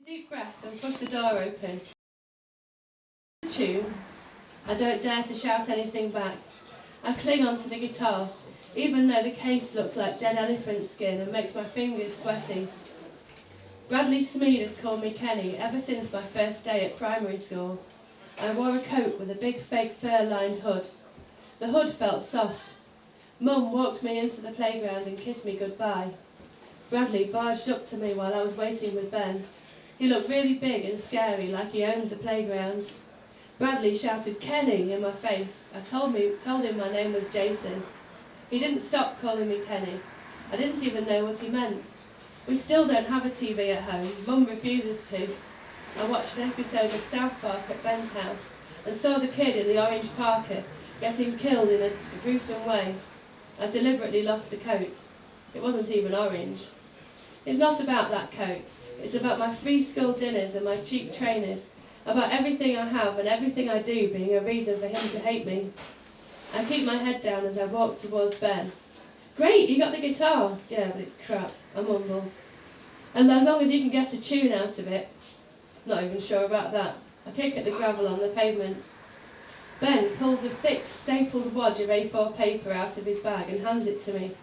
Deep breath and push the door open. Tune. I don't dare to shout anything back. I cling onto the guitar, even though the case looks like dead elephant skin and makes my fingers sweaty. Bradley Smead has called me Kenny ever since my first day at primary school. I wore a coat with a big fake fur-lined hood. The hood felt soft. Mum walked me into the playground and kissed me goodbye. Bradley barged up to me while I was waiting with Ben. He looked really big and scary, like he owned the playground. Bradley shouted "Kenny" in my face. I told him my name was Jason. He didn't stop calling me Kenny. I didn't even know what he meant. We still don't have a TV at home. Mum refuses to. I watched an episode of South Park at Ben's house and saw the kid in the orange parka getting killed in a gruesome way. I deliberately lost the coat. It wasn't even orange. It's not about that coat. It's about my free school dinners and my cheap trainers, about everything I have and everything I do being a reason for him to hate me. I keep my head down as I walk towards Ben. "Great, you got the guitar." "Yeah, but it's crap," I mumbled. "And as long as you can get a tune out of it." Not even sure about that. I kick at the gravel on the pavement. Ben pulls a thick, stapled wad of A4 paper out of his bag and hands it to me.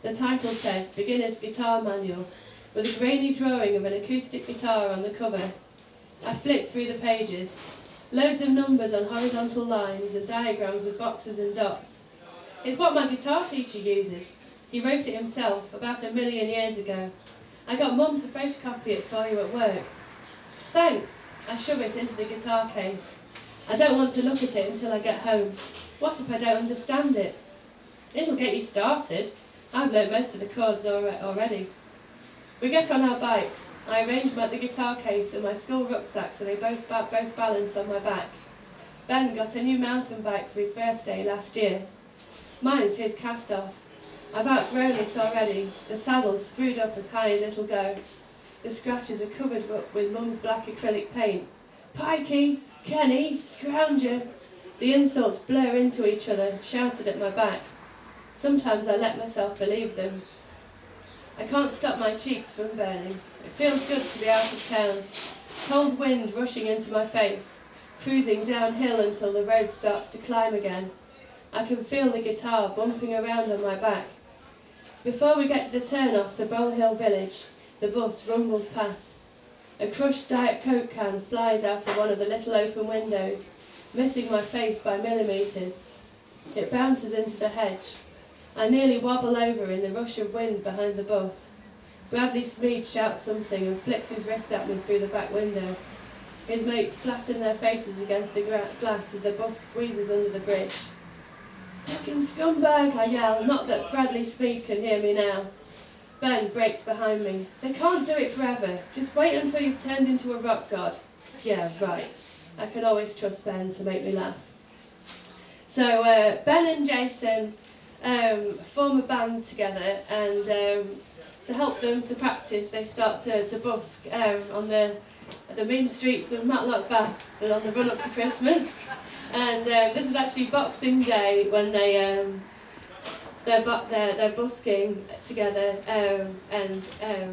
The title says "Beginner's Guitar Manual," with a grainy drawing of an acoustic guitar on the cover. I flip through the pages. Loads of numbers on horizontal lines and diagrams with boxes and dots. It's what my guitar teacher uses. He wrote it himself about 1,000,000 years ago. I got Mum to photocopy it for you at work. "Thanks." I shove it into the guitar case. I don't want to look at it until I get home. What if I don't understand it? It'll get you started. I've learnt most of the chords already. We get on our bikes. I arrange the guitar case and my school rucksack so they both balance on my back. Ben got a new mountain bike for his birthday last year. Mine's his cast-off. I've outgrown it already. The saddle's screwed up as high as it'll go. The scratches are covered up with Mum's black acrylic paint. "Pikey! Kenny! Scrounger!" The insults blur into each other, shouted at my back. Sometimes I let myself believe them. I can't stop my cheeks from burning. It feels good to be out of town. Cold wind rushing into my face, cruising downhill until the road starts to climb again. I can feel the guitar bumping around on my back. Before we get to the turn-off to Bowl Hill Village, the bus rumbles past. A crushed Diet Coke can flies out of one of the little open windows, missing my face by millimetres. It bounces into the hedge. I nearly wobble over in the rush of wind behind the bus. Bradley Smead shouts something and flicks his wrist at me through the back window. His mates flatten their faces against the glass as the bus squeezes under the bridge. "Fucking scumbag," I yell, not that Bradley Smead can hear me now. Ben breaks behind me. "They can't do it forever. Just wait until you've turned into a rock god." Yeah, right. I can always trust Ben to make me laugh. So Ben and Jason form a band together, and to help them to practice, they start to busk on the mean streets of Matlock Bath and on the run up to Christmas. And this is actually Boxing Day when they're busking together. And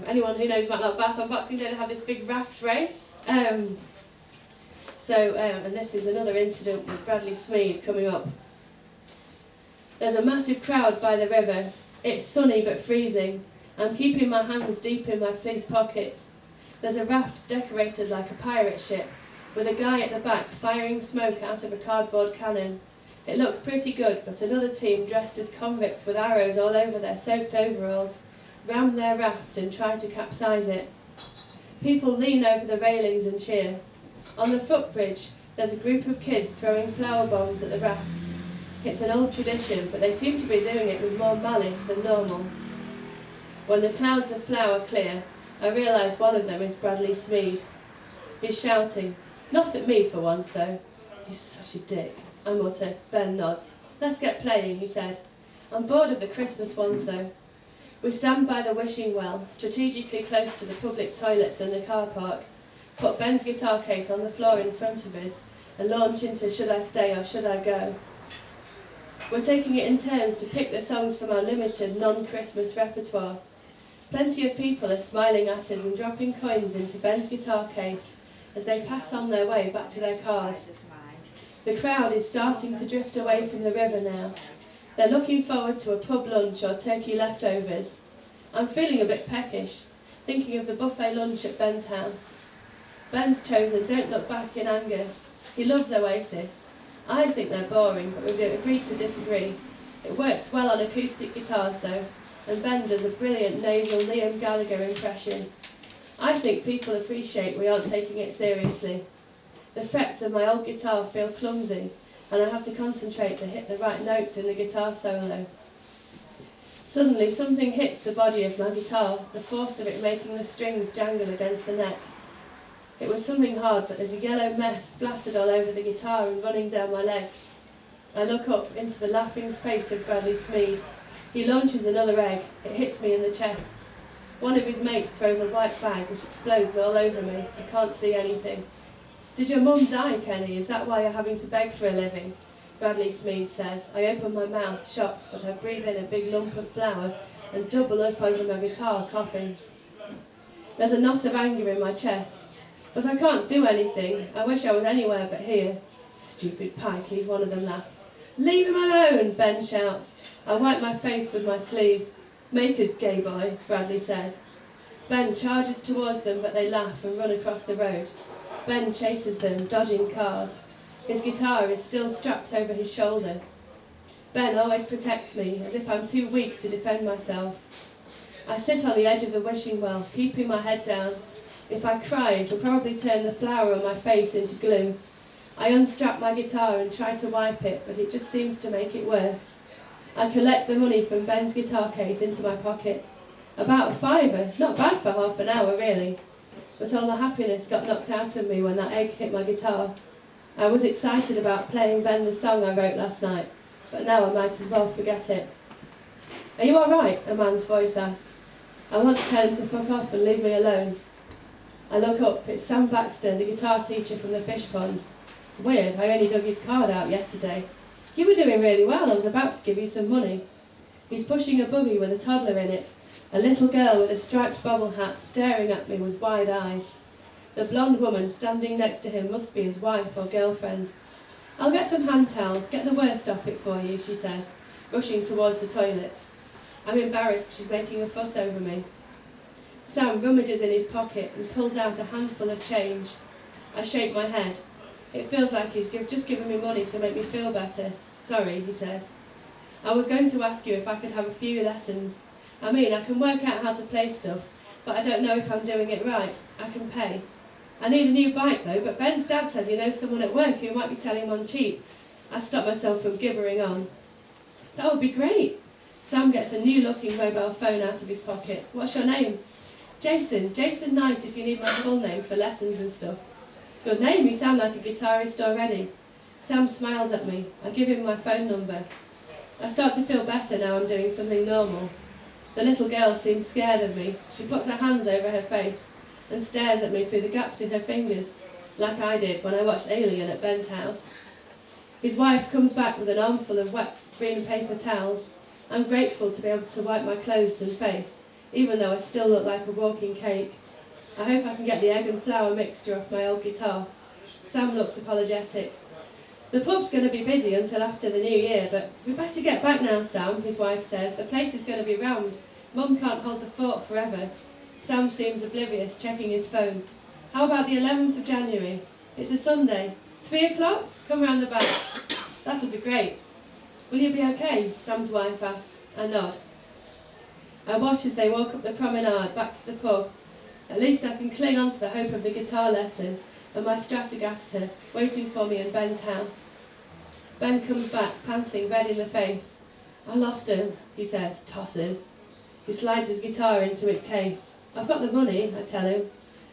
anyone who knows Matlock Bath, on Boxing Day they have this big raft race. And this is another incident with Bradley Smead coming up. There's a massive crowd by the river. It's sunny but freezing. I'm keeping my hands deep in my fleece pockets. There's a raft decorated like a pirate ship, with a guy at the back firing smoke out of a cardboard cannon. It looks pretty good, but another team dressed as convicts with arrows all over their soaked overalls ram their raft and try to capsize it. People lean over the railings and cheer. On the footbridge, there's a group of kids throwing flower bombs at the rafts. It's an old tradition, but they seem to be doing it with more malice than normal. When the clouds of flour clear, I realise one of them is Bradley Smead. He's shouting. Not at me for once, though. "He's such a dick," I mutter. Ben nods. "Let's get playing," he said. I'm bored of the Christmas ones, though. We stand by the wishing well, strategically close to the public toilets and the car park, put Ben's guitar case on the floor in front of us, and launch into Should I Stay or Should I Go? We're taking it in turns to pick the songs from our limited non-Christmas repertoire. Plenty of people are smiling at us and dropping coins into Ben's guitar case as they pass on their way back to their cars. The crowd is starting to drift away from the river now. They're looking forward to a pub lunch or turkey leftovers. I'm feeling a bit peckish, thinking of the buffet lunch at Ben's house. Ben's chosen Don't Look Back in anger. He loves Oasis. I think they're boring, but we've agreed to disagree. It works well on acoustic guitars though, and Ben does a brilliant nasal Liam Gallagher impression. I think people appreciate we aren't taking it seriously. The frets of my old guitar feel clumsy, and I have to concentrate to hit the right notes in the guitar solo. Suddenly something hits the body of my guitar, the force of it making the strings jangle against the neck. It was something hard, but there's a yellow mess splattered all over the guitar and running down my legs. I look up into the laughing face of Bradley Smead. He launches another egg. It hits me in the chest. One of his mates throws a white bag which explodes all over me. I can't see anything. "Did your mum die, Kenny? Is that why you're having to beg for a living?" Bradley Smead says. I open my mouth, shocked, but I breathe in a big lump of flour and double up over my guitar, coughing. There's a knot of anger in my chest. But I can't do anything. I wish I was anywhere but here. "Stupid pikey," one of them laughs. "Leave him alone," Ben shouts. I wipe my face with my sleeve. "Maker's gay boy," Bradley says. Ben charges towards them, but they laugh and run across the road. Ben chases them, dodging cars. His guitar is still strapped over his shoulder. Ben always protects me, as if I'm too weak to defend myself. I sit on the edge of the wishing well, keeping my head down. If I cry, it'll probably turn the flour on my face into glue. I unstrap my guitar and try to wipe it, but it just seems to make it worse. I collect the money from Ben's guitar case into my pocket. About £5, not bad for half an hour really. But all the happiness got knocked out of me when that egg hit my guitar. I was excited about playing Ben the song I wrote last night, but now I might as well forget it. "Are you all right?" a man's voice asks. I want to tell him to fuck off and leave me alone. I look up. It's Sam Baxter, the guitar teacher from the fish pond. Weird, I only dug his card out yesterday. "You were doing really well, I was about to give you some money." He's pushing a buggy with a toddler in it, a little girl with a striped bobble hat staring at me with wide eyes. The blonde woman standing next to him must be his wife or girlfriend. "I'll get some hand towels, get the worst off it for you," she says, rushing towards the toilets. I'm embarrassed she's making a fuss over me. Sam rummages in his pocket and pulls out a handful of change. I shake my head. It feels like he's just given me money to make me feel better. "Sorry," he says. "I was going to ask you if I could have a few lessons. I mean, I can work out how to play stuff, but I don't know if I'm doing it right. I can pay. I need a new bike though, but Ben's dad says he knows someone at work who might be selling one cheap." I stop myself from gibbering on. "That would be great." Sam gets a new-looking mobile phone out of his pocket. "What's your name?" Jason Knight, if you need my full name for lessons and stuff." "Good name, you sound like a guitarist already." Sam smiles at me. I give him my phone number. I start to feel better now I'm doing something normal. The little girl seems scared of me. She puts her hands over her face and stares at me through the gaps in her fingers, like I did when I watched Alien at Ben's house. His wife comes back with an armful of wet green paper towels. I'm grateful to be able to wipe my clothes and face, even though I still look like a walking cake. I hope I can get the egg and flour mixture off my old guitar. Sam looks apologetic. "The pub's going to be busy until after the new year, but we better get back now, Sam," his wife says. "The place is going to be rammed. Mum can't hold the fort forever." Sam seems oblivious, checking his phone. "How about the 11th of January? It's a Sunday. 3 o'clock? Come round the back." "That'll be great." "Will you be okay?" Sam's wife asks. I nod. I watch as they walk up the promenade back to the pub. At least I can cling on to the hope of the guitar lesson and my Stratocaster waiting for me in Ben's house. Ben comes back, panting, red in the face. "I lost him," he says, tosses. He slides his guitar into its case. "I've got the money," I tell him.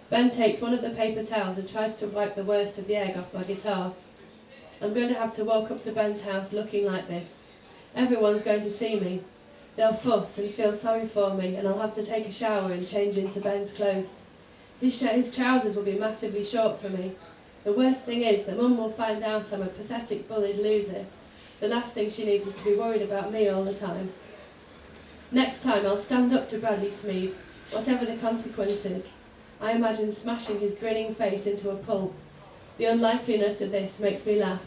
Ben takes one of the paper towels and tries to wipe the worst of the egg off my guitar. I'm going to have to walk up to Ben's house looking like this. Everyone's going to see me. They'll fuss and feel sorry for me, and I'll have to take a shower and change into Ben's clothes. His trousers will be massively short for me. The worst thing is that Mum will find out I'm a pathetic bullied loser. The last thing she needs is to be worried about me all the time. Next time I'll stand up to Bradley Smead. whatever the consequences. I imagine smashing his grinning face into a pulp. The unlikeliness of this makes me laugh.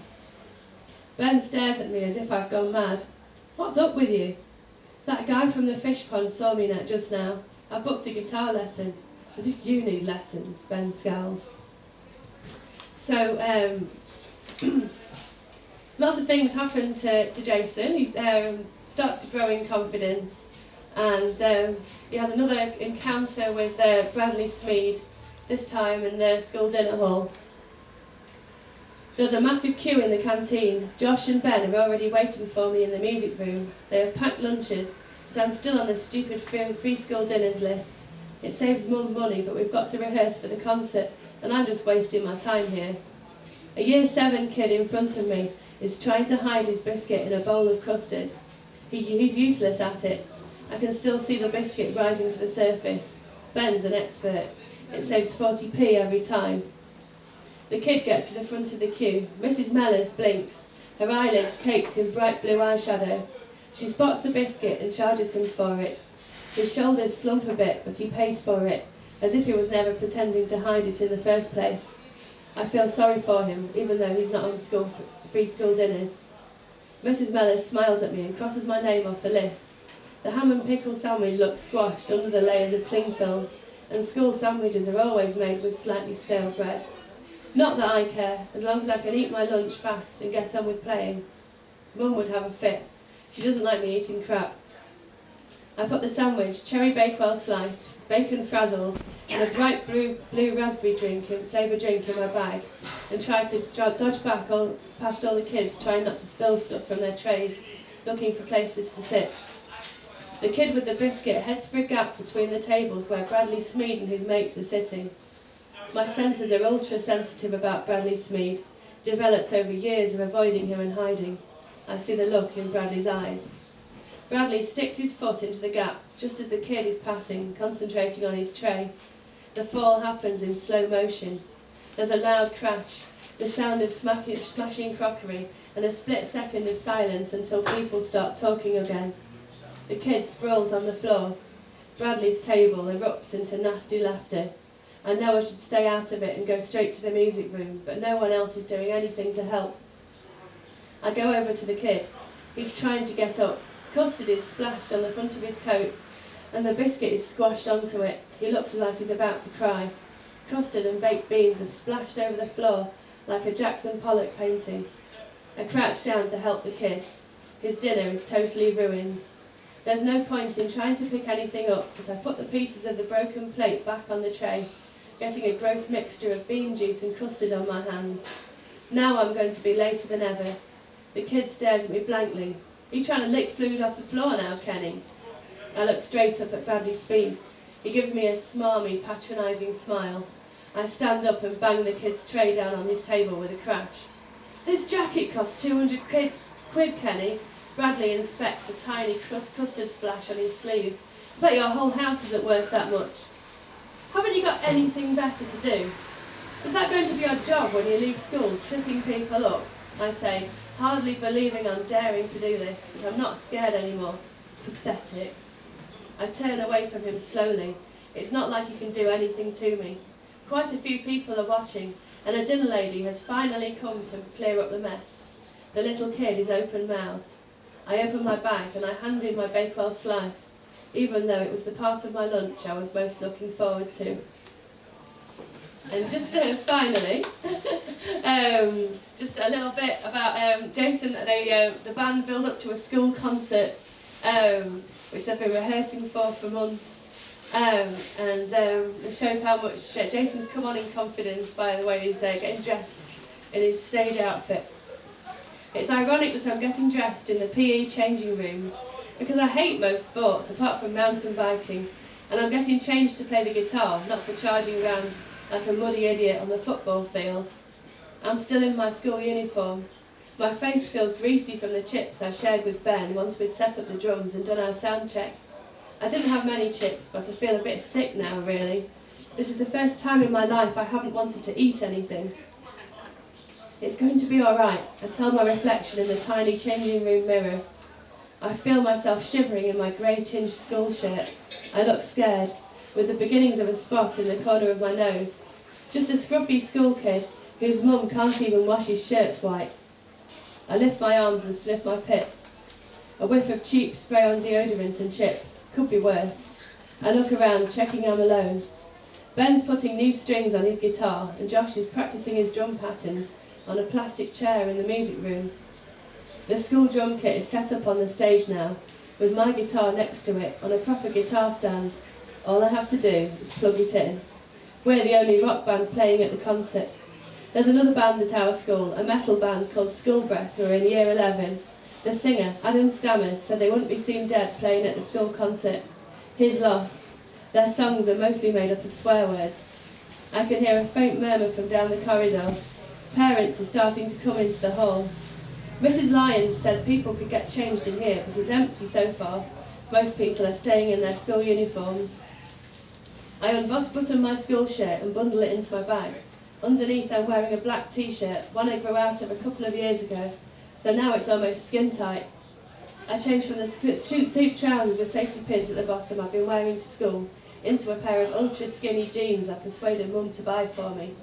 Ben stares at me as if I've gone mad. What's up with you? That guy from the fish pond saw me just now. I booked a guitar lesson. As if you need lessons, Ben scowls. So, lots of things happen to Jason. He starts to grow in confidence, and he has another encounter with Bradley Smead, this time in the school dinner hall. There's a massive queue in the canteen. Josh and Ben are already waiting for me in the music room. They have packed lunches, so I'm still on the stupid free school dinners list. It saves Mum money, but we've got to rehearse for the concert, and I'm just wasting my time here. A Year 7 kid in front of me is trying to hide his biscuit in a bowl of custard. He's useless at it. I can still see the biscuit rising to the surface. Ben's an expert. It saves 40p every time. The kid gets to the front of the queue. Mrs. Mellors blinks, her eyelids caked in bright blue eyeshadow. She spots the biscuit and charges him for it. His shoulders slump a bit, but he pays for it, as if he was never pretending to hide it in the first place. I feel sorry for him, even though he's not on free school dinners. Mrs. Mellors smiles at me and crosses my name off the list. The ham and pickle sandwich looks squashed under the layers of cling film, and school sandwiches are always made with slightly stale bread. Not that I care, as long as I can eat my lunch fast and get on with playing. Mum would have a fit. She doesn't like me eating crap. I put the sandwich, cherry bakewell slice, bacon frazzles, and a bright blue raspberry flavoured drink in my bag, and try to dodge back past all the kids, trying not to spill stuff from their trays, looking for places to sit. The kid with the biscuit heads for a gap between the tables where Bradley Smead and his mates are sitting. My senses are ultra-sensitive about Bradley Smead, developed over years of avoiding him and hiding. I see the look in Bradley's eyes. Bradley sticks his foot into the gap just as the kid is passing, concentrating on his tray. The fall happens in slow motion. There's a loud crash, the sound of smashing crockery, and a split second of silence until people start talking again. The kid sprawls on the floor. Bradley's table erupts into nasty laughter. I know I should stay out of it and go straight to the music room, but no one else is doing anything to help. I go over to the kid. He's trying to get up. Custard is splashed on the front of his coat, and the biscuit is squashed onto it. He looks like he's about to cry. Custard and baked beans have splashed over the floor like a Jackson Pollock painting. I crouch down to help the kid. His dinner is totally ruined. There's no point in trying to pick anything up as I put the pieces of the broken plate back on the tray, getting a gross mixture of bean juice and custard on my hands. Now I'm going to be later than ever. The kid stares at me blankly. Are you trying to lick food off the floor now, Kenny? I look straight up at Bradley Smead. He gives me a smarmy, patronising smile. I stand up and bang the kid's tray down on his table with a crash. This jacket cost 200 quid, Kenny. Bradley inspects a tiny custard splash on his sleeve. I bet your whole house isn't worth that much. Haven't you got anything better to do? Is that going to be your job when you leave school, tripping people up? I say, hardly believing I'm daring to do this, as I'm not scared anymore. Pathetic. I turn away from him slowly. It's not like he can do anything to me. Quite a few people are watching, and a dinner lady has finally come to clear up the mess. The little kid is open-mouthed. I open my bag and I hand in my bakewell slice, even though it was the part of my lunch I was most looking forward to. And just finally, just a little bit about Jason. The band build up to a school concert, which they've been rehearsing for months, and it shows how much Jason's come on in confidence by the way he's getting dressed in his stage outfit. It's ironic that I'm getting dressed in the PE changing rooms because I hate most sports apart from mountain biking, and I'm getting changed to play the guitar, not for charging around like a muddy idiot on the football field. I'm still in my school uniform. My face feels greasy from the chips I shared with Ben once we'd set up the drums and done our sound check. I didn't have many chips, but I feel a bit sick now, really. This is the first time in my life I haven't wanted to eat anything. It's going to be alright, I tell my reflection in the tiny changing room mirror. I feel myself shivering in my grey-tinged school shirt. I look scared. with the beginnings of a spot in the corner of my nose. Just a scruffy school kid whose mum can't even wash his shirts white. I lift my arms and sniff my pits. A whiff of cheap spray-on deodorant and chips. Could be worse. I look around, checking I'm alone. Ben's putting new strings on his guitar, and Josh is practicing his drum patterns on a plastic chair in the music room. The school drum kit is set up on the stage now, with my guitar next to it on a proper guitar stand. All I have to do is plug it in. We're the only rock band playing at the concert. There's another band at our school, a metal band called School Breath, who are in year 11. The singer, Adam Stammers, said they wouldn't be seen dead playing at the school concert. His loss. Their songs are mostly made up of swear words. I can hear a faint murmur from down the corridor. Parents are starting to come into the hall. Mrs. Lyons said people could get changed in here, but it's empty so far. Most people are staying in their school uniforms. I unbutton my school shirt and bundle it into my bag. Underneath I'm wearing a black t-shirt, one I grew out of a couple of years ago, so now it's almost skin tight. I changed from the suit trousers with safety pins at the bottom I've been wearing to school into a pair of ultra skinny jeans I persuaded Mum to buy for me.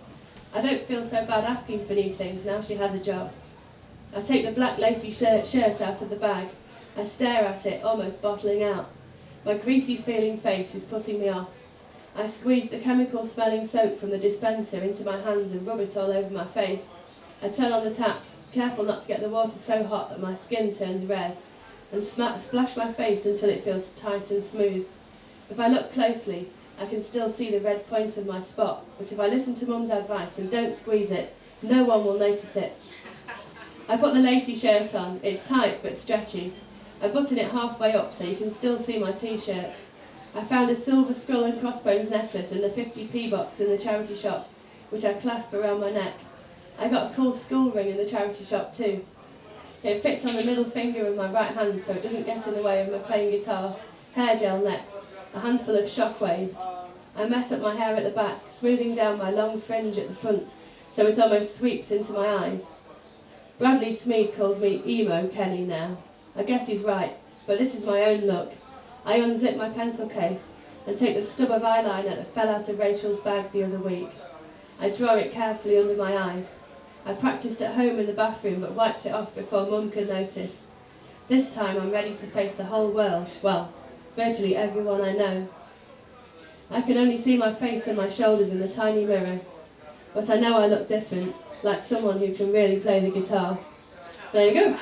I don't feel so bad asking for new things now she has a job. I take the black lacy shirt out of the bag. I stare at it, almost bottling out. My greasy feeling face is putting me off. I squeeze the chemical smelling soap from the dispenser into my hands and rub it all over my face. I turn on the tap, careful not to get the water so hot that my skin turns red, and splash my face until it feels tight and smooth. If I look closely, I can still see the red point of my spot, but if I listen to Mum's advice and don't squeeze it, no one will notice it. I put the lacy shirt on. It's tight but stretchy. I button it halfway up so you can still see my t-shirt. I found a silver skull and crossbones necklace in the 50p box in the charity shop, which I clasp around my neck. I got a cool school ring in the charity shop too. It fits on the middle finger of my right hand so it doesn't get in the way of my playing guitar. Hair gel next, a handful of shockwaves. I mess up my hair at the back, smoothing down my long fringe at the front so it almost sweeps into my eyes. Bradley Smead calls me Emo Kenny now. I guess he's right, but this is my own look. I unzip my pencil case and take the stub of eyeliner that fell out of Rachel's bag the other week. I draw it carefully under my eyes. I practiced at home in the bathroom but wiped it off before Mum could notice. This time I'm ready to face the whole world, well, virtually everyone I know. I can only see my face and my shoulders in the tiny mirror, but I know I look different, like someone who can really play the guitar. There you go.